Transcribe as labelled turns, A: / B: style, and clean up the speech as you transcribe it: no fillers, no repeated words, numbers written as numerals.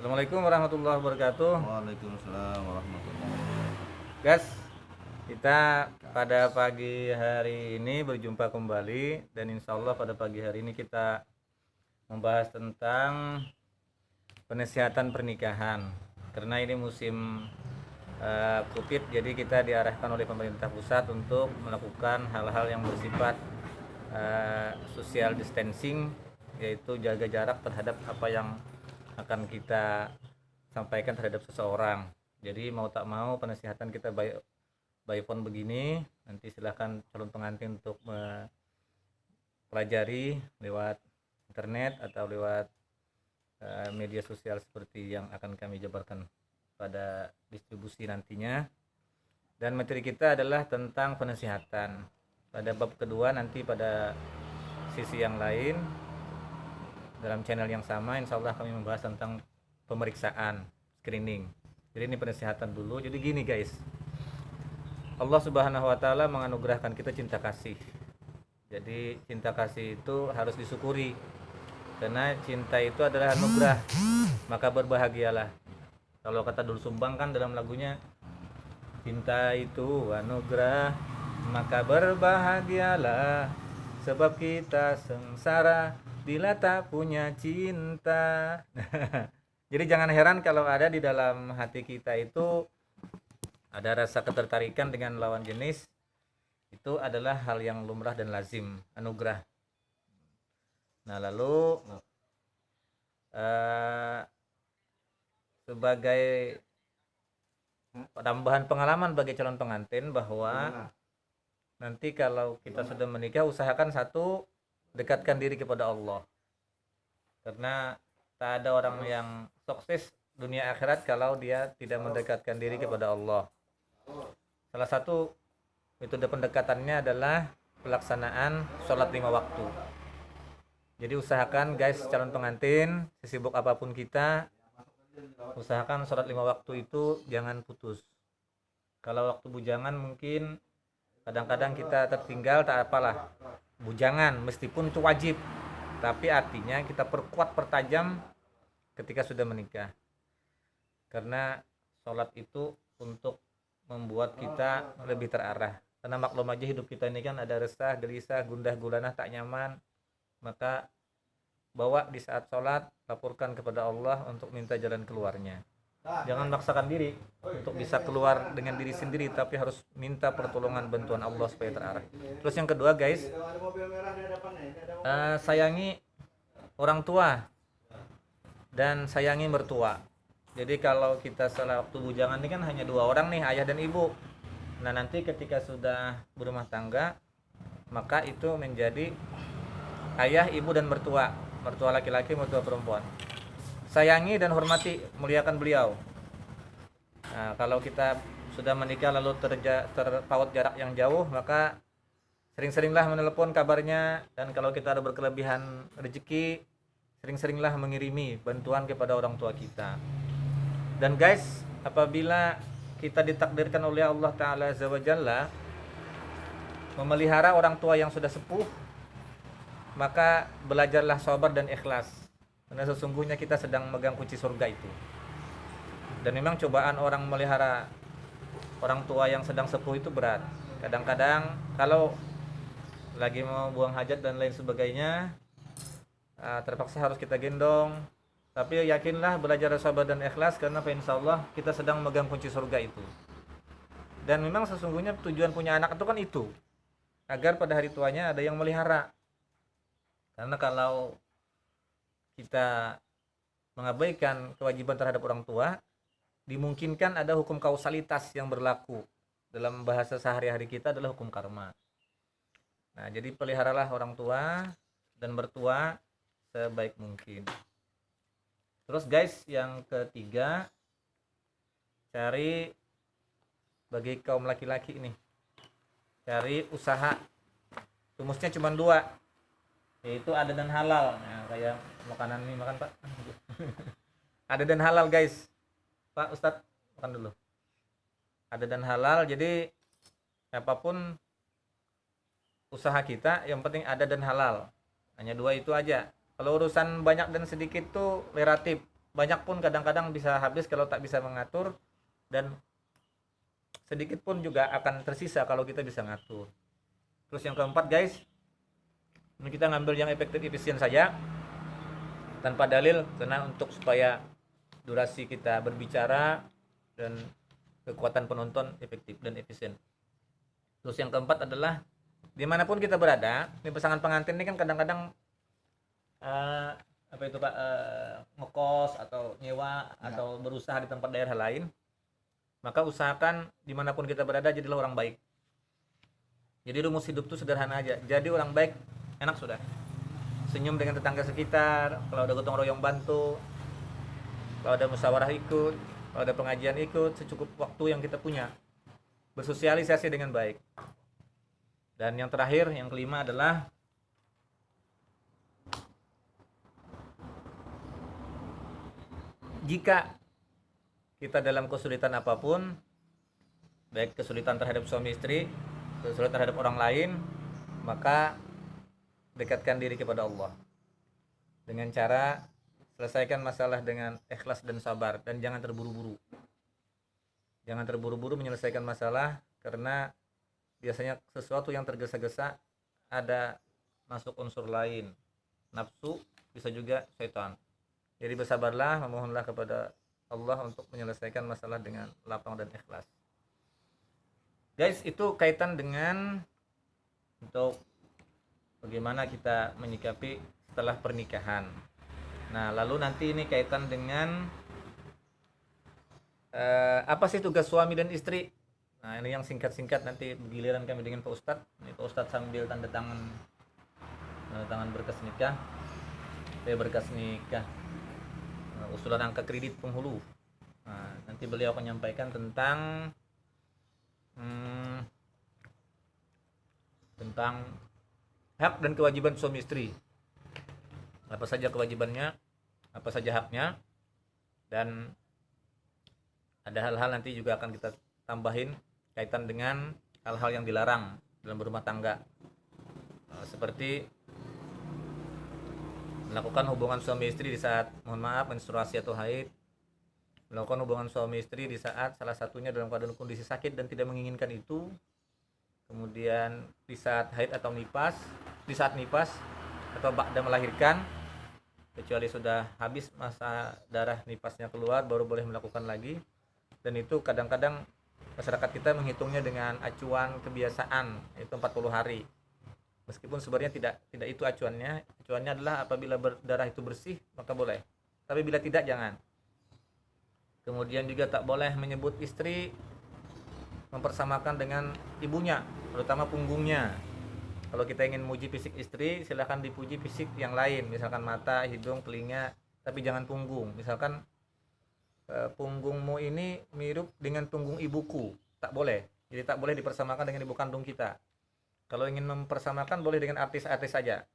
A: Assalamualaikum warahmatullahi wabarakatuh.
B: Waalaikumsalam warahmatullahi wabarakatuh.
A: Guys, kita pada pagi hari ini berjumpa kembali. Dan insya Allah pada pagi hari ini kita membahas tentang penasihatan pernikahan. Karena ini musim COVID, jadi kita diarahkan oleh pemerintah pusat untuk melakukan hal-hal yang bersifat social distancing, yaitu jaga jarak terhadap apa yang akan kita sampaikan terhadap seseorang. Jadi mau tak mau penasihatan kita by phone begini. Nanti silahkan calon pengantin untuk mempelajari lewat internet atau lewat media sosial seperti yang akan kami jabarkan pada distribusi nantinya. Dan materi kita adalah tentang penasihatan. Pada bab kedua nanti pada sisi yang lain dalam channel yang sama, insya Allah kami membahas tentang pemeriksaan, screening. Jadi ini penasihatan dulu. Jadi gini guys, Allah Subhanahu wa Ta'ala menganugerahkan kita cinta kasih. Jadi cinta kasih itu harus disyukuri, karena cinta itu adalah anugerah, maka berbahagialah. Kalau kata Dul Sumbang kan dalam lagunya, cinta itu anugerah, maka berbahagialah, sebab kita sengsara bila tak punya cinta. Jadi jangan heran kalau ada di dalam hati kita itu ada rasa ketertarikan dengan lawan jenis. Itu adalah hal yang lumrah dan lazim, anugerah. Nah lalu sebagai tambahan pengalaman bagi calon pengantin bahwa nanti kalau kita sudah menikah, usahakan satu, dekatkan diri kepada Allah. Karena tak ada orang yang sukses dunia akhirat kalau dia tidak mendekatkan diri kepada Allah. Salah satu metode pendekatannya adalah pelaksanaan sholat 5 waktu. Jadi usahakan guys, calon pengantin, sesibuk apapun kita, usahakan sholat 5 waktu itu jangan putus. Kalau waktu bujangan mungkin kadang-kadang kita tertinggal, tak apalah, bujangan meskipun itu wajib, tapi artinya kita perkuat, pertajam ketika sudah menikah. Karena sholat itu untuk membuat kita lebih terarah. Karena maklum aja hidup kita ini kan ada resah, gelisah, gundah gulana, tak nyaman. Maka bawa di saat sholat, laporkan kepada Allah untuk minta jalan keluarnya. Jangan maksakan diri untuk bisa keluar dengan diri sendiri, tapi harus minta pertolongan bantuan Allah supaya terarah. Terus yang kedua guys, sayangi orang tua dan sayangi mertua. Jadi kalau kita setelah waktu bujangan ini kan hanya 2 orang nih, ayah dan ibu. Nah nanti ketika sudah berumah tangga, maka itu menjadi ayah, ibu, dan mertua. Mertua laki-laki, mertua perempuan. Sayangi dan hormati, muliakan beliau. Nah, kalau kita sudah menikah lalu terpaut jarak yang jauh, maka sering-seringlah menelepon kabarnya. Dan kalau kita ada berkelebihan rezeki, sering-seringlah mengirimi bantuan kepada orang tua kita. Dan guys, apabila kita ditakdirkan oleh Allah Ta'ala Azza wa Jalla memelihara orang tua yang sudah sepuh, maka belajarlah sabar dan ikhlas, karena sesungguhnya kita sedang megang kunci surga itu. Dan memang cobaan orang melihara orang tua yang sedang sepuh itu berat. Kadang-kadang kalau lagi mau buang hajat dan lain sebagainya, terpaksa harus kita gendong. Tapi yakinlah, belajar sabar dan ikhlas, karena insya Allah kita sedang megang kunci surga itu. Dan memang sesungguhnya tujuan punya anak itu kan itu, agar pada hari tuanya ada yang melihara. Karena kalau kita mengabaikan kewajiban terhadap orang tua, dimungkinkan ada hukum kausalitas yang berlaku. Dalam bahasa sehari-hari kita adalah hukum karma. Nah, jadi peliharalah orang tua dan mertua sebaik mungkin. Terus guys, yang ketiga, cari bagi kaum laki-laki ini, cari usaha. Rumusnya cuma 2, yaitu ada dan halal. Nah, kayak makanan ini, makan Pak. Ada dan halal guys. Pak Ustadz, makan dulu. Ada dan halal, jadi apapun usaha kita yang penting ada dan halal. Hanya 2 itu aja. Kalau urusan banyak dan sedikit tuh relatif. banyak pun kadang-kadang bisa habis kalau tak bisa mengatur, dan sedikit pun juga akan tersisa kalau kita bisa ngatur. Terus yang keempat guys, ini kita ngambil yang efektif efisien saja tanpa dalil, karena untuk supaya durasi kita berbicara dan kekuatan penonton efektif dan efisien. Terus yang keempat adalah dimanapun kita berada, ini pasangan pengantin ini kan kadang-kadang apa itu Pak, ngekos atau nyewa atau berusaha di tempat daerah lain, maka usahakan dimanapun kita berada jadilah orang baik. Jadi rumus hidup itu sederhana aja, jadi orang baik, enak sudah. Senyum dengan tetangga sekitar, kalau ada gotong royong bantu, kalau ada musyawarah ikut, kalau ada pengajian ikut, secukup waktu yang kita punya. Bersosialisasi dengan baik. Dan yang terakhir, yang kelima adalah jika kita dalam kesulitan apapun, baik kesulitan terhadap suami istri, kesulitan terhadap orang lain, maka dekatkan diri kepada Allah dengan cara selesaikan masalah dengan ikhlas dan sabar, dan jangan terburu-buru. Jangan terburu-buru menyelesaikan masalah, karena biasanya sesuatu yang tergesa-gesa ada masuk unsur lain, nafsu, bisa juga setan. Jadi bersabarlah, memohonlah kepada Allah untuk menyelesaikan masalah dengan lapang dan ikhlas. Guys, itu kaitan dengan untuk bagaimana kita menyikapi setelah pernikahan. Nah, lalu nanti ini kaitan dengan apa sih tugas suami dan istri. Nah, ini yang singkat-singkat, nanti giliran kami dengan Pak Ustadz. Ini Pak Ustadz sambil tanda tangan berkas nikah. Berkas nikah, usulan angka kredit penghulu. Nah, nanti beliau akan menyampaikan tentang hak dan kewajiban suami istri. Apa saja kewajibannya, apa saja haknya, dan ada hal-hal nanti juga akan kita tambahin kaitan dengan hal-hal yang dilarang dalam berumah tangga, seperti melakukan hubungan suami istri di saat, mohon maaf, menstruasi atau haid, melakukan hubungan suami istri di saat salah satunya dalam keadaan kondisi sakit dan tidak menginginkan itu, kemudian di saat haid atau nifas, di saat nifas atau ba'da melahirkan, kecuali sudah habis masa darah nifasnya keluar baru boleh melakukan lagi. Dan itu kadang-kadang masyarakat kita menghitungnya dengan acuan kebiasaan, itu 40 hari. Meskipun sebenarnya tidak itu acuannya. Acuannya adalah apabila darah itu bersih maka boleh, tapi bila tidak jangan. Kemudian juga tak boleh menyebut istri, mempersamakan dengan ibunya, terutama punggungnya. Kalau kita ingin muji fisik istri, silahkan dipuji fisik yang lain, misalkan mata, hidung, telinga, tapi jangan punggung. Misalkan punggungmu ini mirip dengan punggung ibuku, tak boleh. Jadi tak boleh dipersamakan dengan ibu kandung kita. Kalau ingin mempersamakan boleh dengan artis-artis saja,